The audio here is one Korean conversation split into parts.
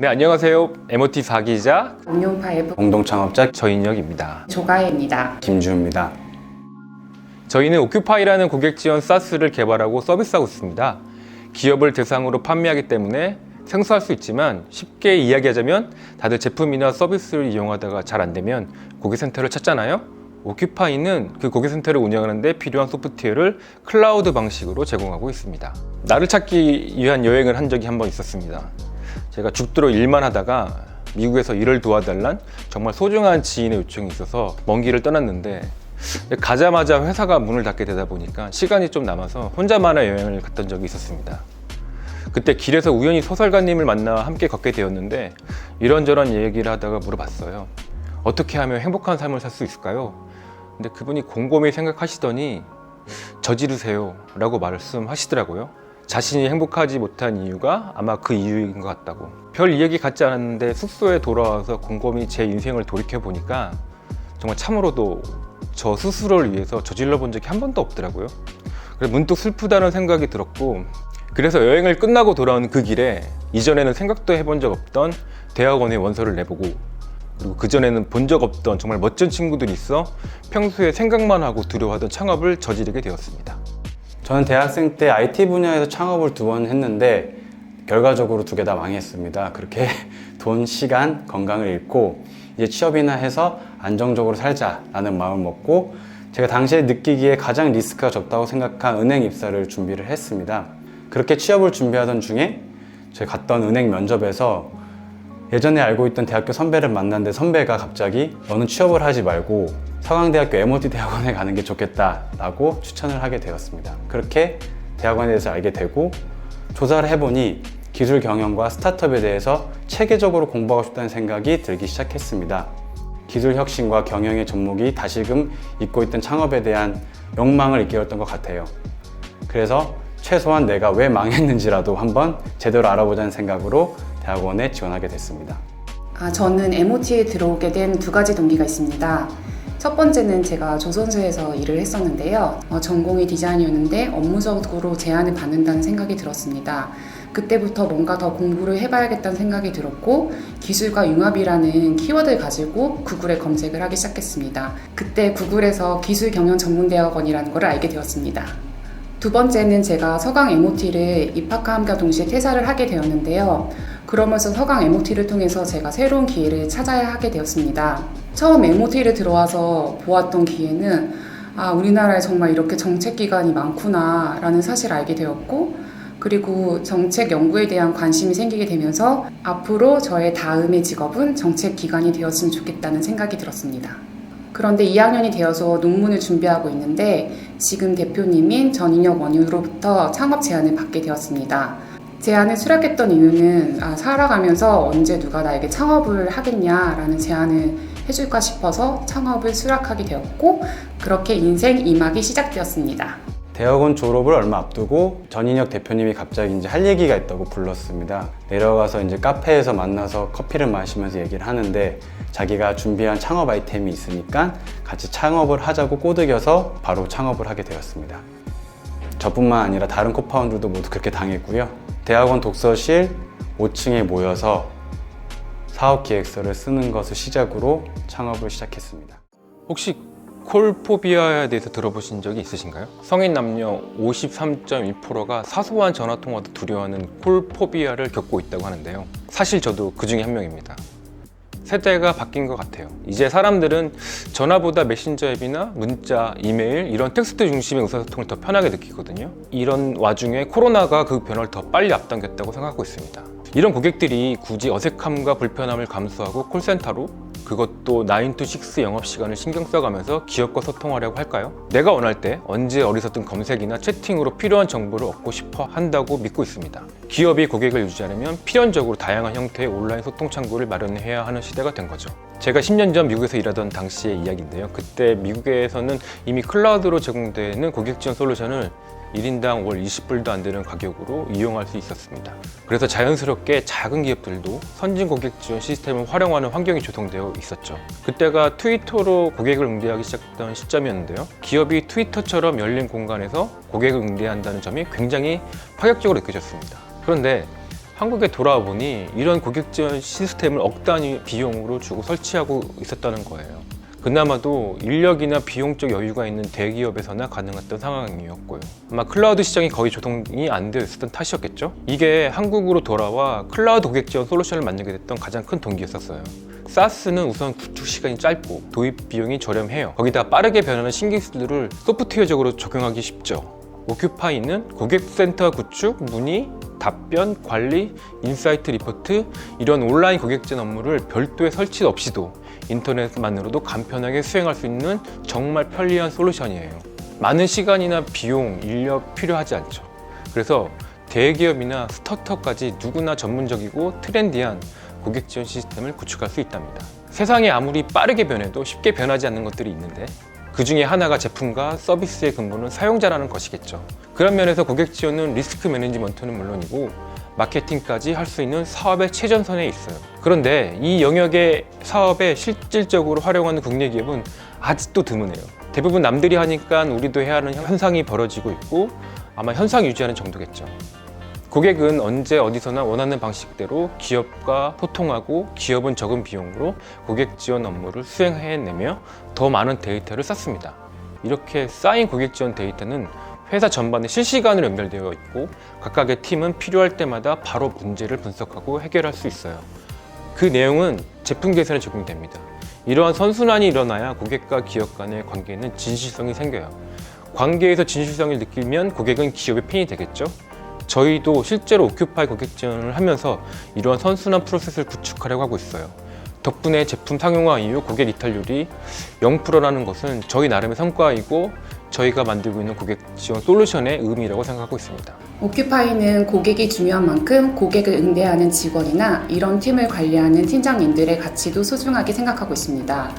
네, 안녕하세요. MOT 4기자 공룡파이브 공동창업자 저인혁입니다. 조가혜입니다. 김주입니다. 저희는 오큐파이라는 고객 지원 SaaS를 개발하고 서비스하고 있습니다. 기업을 대상으로 판매하기 때문에 생소할 수 있지만 쉽게 이야기하자면 다들 제품이나 서비스를 이용하다가 잘 안 되면 고객센터를 찾잖아요. 오큐파이는 그 고객센터를 운영하는 데 필요한 소프트웨어를 클라우드 방식으로 제공하고 있습니다. 나를 찾기 위한 여행을 한 적이 한 번 있었습니다. 제가 죽도록 일만 하다가 미국에서 일을 도와달란 정말 소중한 지인의 요청이 있어서 먼 길을 떠났는데 가자마자 회사가 문을 닫게 되다 보니까 시간이 좀 남아서 혼자만의 여행을 갔던 적이 있었습니다. 그때 길에서 우연히 소설가님을 만나 함께 걷게 되었는데 이런저런 얘기를 하다가 물어봤어요. 어떻게 하면 행복한 삶을 살 수 있을까요? 근데 그분이 곰곰이 생각하시더니 저지르세요 라고 말씀하시더라고요. 자신이 행복하지 못한 이유가 아마 그 이유인 것 같다고. 별 이야기 같지 않았는데 숙소에 돌아와서 곰곰이 제 인생을 돌이켜보니까 정말 참으로도 저 스스로를 위해서 저질러 본 적이 한 번도 없더라고요. 그래서 문득 슬프다는 생각이 들었고, 그래서 여행을 끝나고 돌아온 그 길에 이전에는 생각도 해본 적 없던 대학원에 원서를 내보고, 그리고 그전에는 본 적 없던 정말 멋진 친구들이 있어 평소에 생각만 하고 두려워하던 창업을 저지르게 되었습니다. 저는 대학생 때 IT 분야에서 창업을 2번 했는데 결과적으로 2개 다 망했습니다. 그렇게 돈, 시간, 건강을 잃고 이제 취업이나 해서 안정적으로 살자라는 마음을 먹고 제가 당시에 느끼기에 가장 리스크가 적다고 생각한 은행 입사를 준비를 했습니다. 그렇게 취업을 준비하던 중에 제가 갔던 은행 면접에서 예전에 알고 있던 대학교 선배를 만났는데 선배가 갑자기 너는 취업을 하지 말고 서강대학교 MOT 대학원에 가는 게 좋겠다라고 추천을 하게 되었습니다. 그렇게 대학원에 대해서 알게 되고 조사를 해보니 기술 경영과 스타트업에 대해서 체계적으로 공부하고 싶다는 생각이 들기 시작했습니다. 기술 혁신과 경영의 접목이 다시금 잊고 있던 창업에 대한 욕망을 일깨웠던 것 같아요. 그래서 최소한 내가 왜 망했는지라도 한번 제대로 알아보자는 생각으로 대학원에 지원하게 됐습니다. 저는 MOT에 들어오게 된 2가지 동기가 있습니다. 첫 번째는 제가 조선소에서 일을 했었는데요. 전공이 디자인이었는데 업무적으로 제한을 받는다는 생각이 들었습니다. 그때부터 뭔가 더 공부를 해봐야겠다는 생각이 들었고 기술과 융합이라는 키워드를 가지고 구글에 검색을 하기 시작했습니다. 그때 구글에서 기술 경영 전문대학원이라는 걸 알게 되었습니다. 2번째는 제가 서강 MOT를 입학함과 동시에 퇴사를 하게 되었는데요. 그러면서 서강 MOT를 통해서 제가 새로운 기회를 찾아야 하게 되었습니다. 처음 MOT를 들어와서 보았던 기회는 우리나라에 정말 이렇게 정책기관이 많구나 라는 사실을 알게 되었고, 그리고 정책 연구에 대한 관심이 생기게 되면서 앞으로 저의 다음의 직업은 정책기관이 되었으면 좋겠다는 생각이 들었습니다. 그런데 2학년이 되어서 논문을 준비하고 있는데 지금 대표님인 전인혁 원유로부터 창업 제안을 받게 되었습니다. 제안을 수락했던 이유는 살아가면서 언제 누가 나에게 창업을 하겠냐라는 제안을 해줄까 싶어서 창업을 수락하게 되었고, 그렇게 인생 2막이 시작되었습니다. 대학원 졸업을 얼마 앞두고 전인혁 대표님이 갑자기 이제 할 얘기가 있다고 불렀습니다. 내려가서 이제 카페에서 만나서 커피를 마시면서 얘기를 하는데 자기가 준비한 창업 아이템이 있으니까 같이 창업을 하자고 꼬드겨서 바로 창업을 하게 되었습니다. 저뿐만 아니라 다른 코파운더도 모두 그렇게 당했고요. 대학원 독서실 5층에 모여서 사업 기획서를 쓰는 것을 시작으로 창업을 시작했습니다. 혹시 콜포비아에 대해서 들어보신 적이 있으신가요? 성인 남녀 53.1%가 사소한 전화통화도 두려워하는 콜포비아를 겪고 있다고 하는데요. 사실 저도 그 중에 한 명입니다. 세대가 바뀐 것 같아요. 이제 사람들은 전화보다 메신저 앱이나 문자, 이메일 이런 텍스트 중심의 의사소통을 더 편하게 느끼거든요. 이런 와중에 코로나가 그 변화를 더 빨리 앞당겼다고 생각하고 있습니다. 이런 고객들이 굳이 어색함과 불편함을 감수하고 콜센터로, 그것도 9to6 영업시간을 신경 써가면서 기업과 소통하려고 할까요? 내가 원할 때 언제 어디서든 검색이나 채팅으로 필요한 정보를 얻고 싶어 한다고 믿고 있습니다. 기업이 고객을 유지하려면 필연적으로 다양한 형태의 온라인 소통 창구를 마련해야 하는 시대가 된 거죠. 제가 10년 전 미국에서 일하던 당시의 이야기인데요. 그때 미국에서는 이미 클라우드로 제공되는 고객 지원 솔루션을 1인당 월 20불도 안 되는 가격으로 이용할 수 있었습니다. 그래서 자연스럽게 작은 기업들도 선진 고객 지원 시스템을 활용하는 환경이 조성되어 있었죠. 그때가 트위터로 고객을 응대하기 시작했던 시점이었는데요. 기업이 트위터처럼 열린 공간에서 고객을 응대한다는 점이 굉장히 파격적으로 느껴졌습니다. 그런데 한국에 돌아와 보니 이런 고객 지원 시스템을 억 단위 비용으로 주고 설치하고 있었다는 거예요. 그나마도 인력이나 비용적 여유가 있는 대기업에서나 가능했던 상황이었고요. 아마 클라우드 시장이 거의 조성이 안 되어 있었던 탓이었겠죠? 이게 한국으로 돌아와 클라우드 고객 지원 솔루션을 만들게 됐던 가장 큰 동기였었어요. SaaS는 우선 구축 시간이 짧고 도입 비용이 저렴해요. 거기다 빠르게 변하는 신기술들을 소프트웨어적으로 적용하기 쉽죠. 오큐파이는 고객센터 구축, 문의, 답변, 관리, 인사이트 리포트 이런 온라인 고객 지원 업무를 별도의 설치 없이도 인터넷만으로도 간편하게 수행할 수 있는 정말 편리한 솔루션이에요. 많은 시간이나 비용, 인력 필요하지 않죠. 그래서 대기업이나 스타트업까지 누구나 전문적이고 트렌디한 고객 지원 시스템을 구축할 수 있답니다. 세상이 아무리 빠르게 변해도 쉽게 변하지 않는 것들이 있는데 그 중에 하나가 제품과 서비스의 근본은 사용자라는 것이겠죠. 그런 면에서 고객 지원은 리스크 매니지먼트는 물론이고 마케팅까지 할 수 있는 사업의 최전선에 있어요. 그런데 이 영역의 사업에 실질적으로 활용하는 국내 기업은 아직도 드무네요. 대부분 남들이 하니까 우리도 해야 하는 현상이 벌어지고 있고 아마 현상 유지하는 정도겠죠. 고객은 언제 어디서나 원하는 방식대로 기업과 소통하고 기업은 적은 비용으로 고객 지원 업무를 수행해내며 더 많은 데이터를 쌓습니다. 이렇게 쌓인 고객 지원 데이터는 회사 전반에 실시간으로 연결되어 있고 각각의 팀은 필요할 때마다 바로 문제를 분석하고 해결할 수 있어요. 그 내용은 제품 개선에 적용됩니다. 이러한 선순환이 일어나야 고객과 기업 간의 관계에는 진실성이 생겨요. 관계에서 진실성을 느끼면 고객은 기업의 팬이 되겠죠? 저희도 실제로 오큐파이 고객 지원을 하면서 이러한 선순환 프로세스를 구축하려고 하고 있어요. 덕분에 제품 상용화 이후 고객 이탈률이 0%라는 것은 저희 나름의 성과이고 저희가 만들고 있는 고객 지원 솔루션의 의미라고 생각하고 있습니다. 오큐파이는 고객이 중요한 만큼 고객을 응대하는 직원이나 이런 팀을 관리하는 팀장님들의 가치도 소중하게 생각하고 있습니다.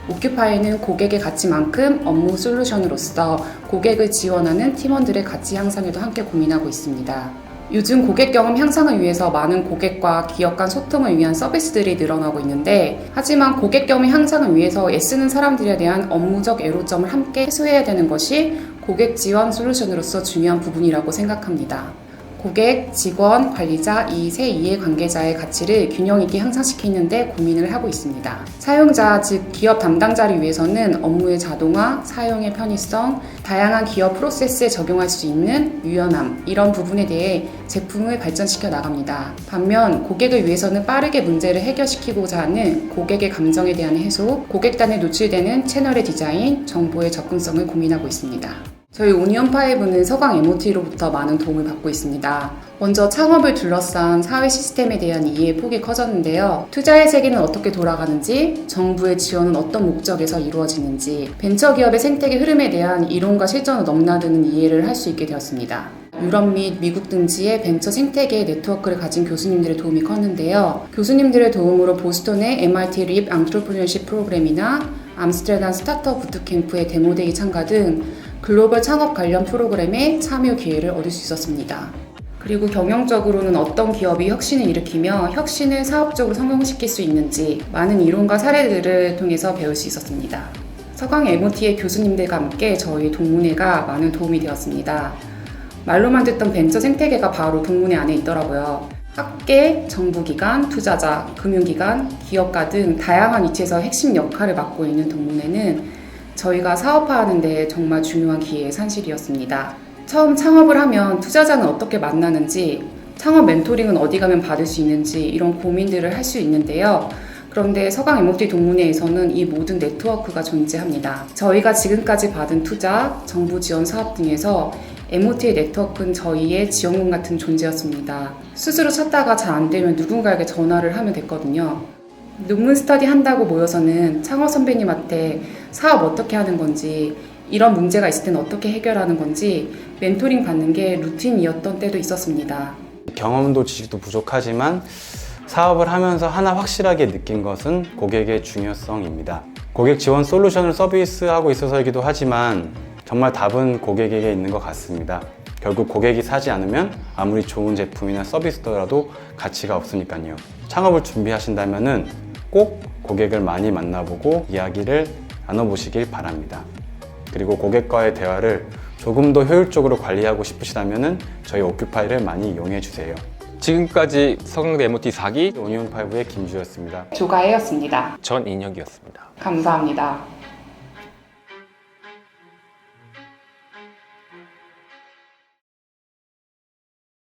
오큐파이는 고객의 가치만큼 업무 솔루션으로서 고객을 지원하는 팀원들의 가치 향상에도 함께 고민하고 있습니다. 요즘 고객 경험 향상을 위해서 많은 고객과 기업 간 소통을 위한 서비스들이 늘어나고 있는데 하지만 고객 경험 향상을 위해서 애쓰는 사람들에 대한 업무적 애로점을 함께 해소해야 되는 것이 고객 지원 솔루션으로서 중요한 부분이라고 생각합니다. 고객, 직원, 관리자 이 세 이해관계자의 가치를 균형 있게 향상시키는 데 고민을 하고 있습니다. 사용자, 즉 기업 담당자를 위해서는 업무의 자동화, 사용의 편의성, 다양한 기업 프로세스에 적용할 수 있는 유연함 이런 부분에 대해 제품을 발전시켜 나갑니다. 반면 고객을 위해서는 빠르게 문제를 해결시키고자 하는 고객의 감정에 대한 해소, 고객단에 노출되는 채널의 디자인, 정보의 접근성을 고민하고 있습니다. 저희 오니언5는 서강 MOT로부터 많은 도움을 받고 있습니다. 먼저 창업을 둘러싼 사회 시스템에 대한 이해의 폭이 커졌는데요. 투자의 세계는 어떻게 돌아가는지, 정부의 지원은 어떤 목적에서 이루어지는지, 벤처기업의 생태계 흐름에 대한 이론과 실전을 넘나드는 이해를 할 수 있게 되었습니다. 유럽 및 미국 등지의 벤처 생태계 네트워크를 가진 교수님들의 도움이 컸는데요. 교수님들의 도움으로 보스턴의 MIT 립 안트로프리너십 프로그램이나 암스테르담 스타트업 부트캠프의 데모데이 참가 등 글로벌 창업 관련 프로그램에 참여 기회를 얻을 수 있었습니다. 그리고 경영적으로는 어떤 기업이 혁신을 일으키며 혁신을 사업적으로 성공시킬 수 있는지 많은 이론과 사례들을 통해서 배울 수 있었습니다. 서강 MOT의 교수님들과 함께 저희 동문회가 많은 도움이 되었습니다. 말로만 듣던 벤처 생태계가 바로 동문회 안에 있더라고요. 학계, 정부기관, 투자자, 금융기관, 기업가 등 다양한 위치에서 핵심 역할을 맡고 있는 동문회는 저희가 사업화하는 데 정말 중요한 기회의 산실이었습니다. 처음 창업을 하면 투자자는 어떻게 만나는지, 창업 멘토링은 어디 가면 받을 수 있는지 이런 고민들을 할 수 있는데요. 그런데 서강 MOT 동문회에서는 이 모든 네트워크가 존재합니다. 저희가 지금까지 받은 투자, 정부 지원 사업 등에서 MOT의 네트워크는 저희의 지원군 같은 존재였습니다. 스스로 찾다가 잘 안 되면 누군가에게 전화를 하면 됐거든요. 논문 스터디 한다고 모여서는 창업 선배님한테 사업 어떻게 하는 건지, 이런 문제가 있을 때는 어떻게 해결하는 건지 멘토링 받는 게 루틴이었던 때도 있었습니다. 경험도 지식도 부족하지만 사업을 하면서 하나 확실하게 느낀 것은 고객의 중요성입니다. 고객 지원 솔루션을 서비스하고 있어서이기도 하지만 정말 답은 고객에게 있는 것 같습니다. 결국 고객이 사지 않으면 아무리 좋은 제품이나 서비스더라도 가치가 없으니까요. 창업을 준비하신다면 꼭 고객을 많이 만나보고 이야기를 나눠보시길 바랍니다. 그리고 고객과의 대화를 조금 더 효율적으로 관리하고 싶으시다면 저희 오큐파이를 많이 이용해 주세요. 지금까지 서강대 MOT 4기 오니온5의 김주였습니다. 조가혜였습니다. 전인혁이었습니다. 감사합니다.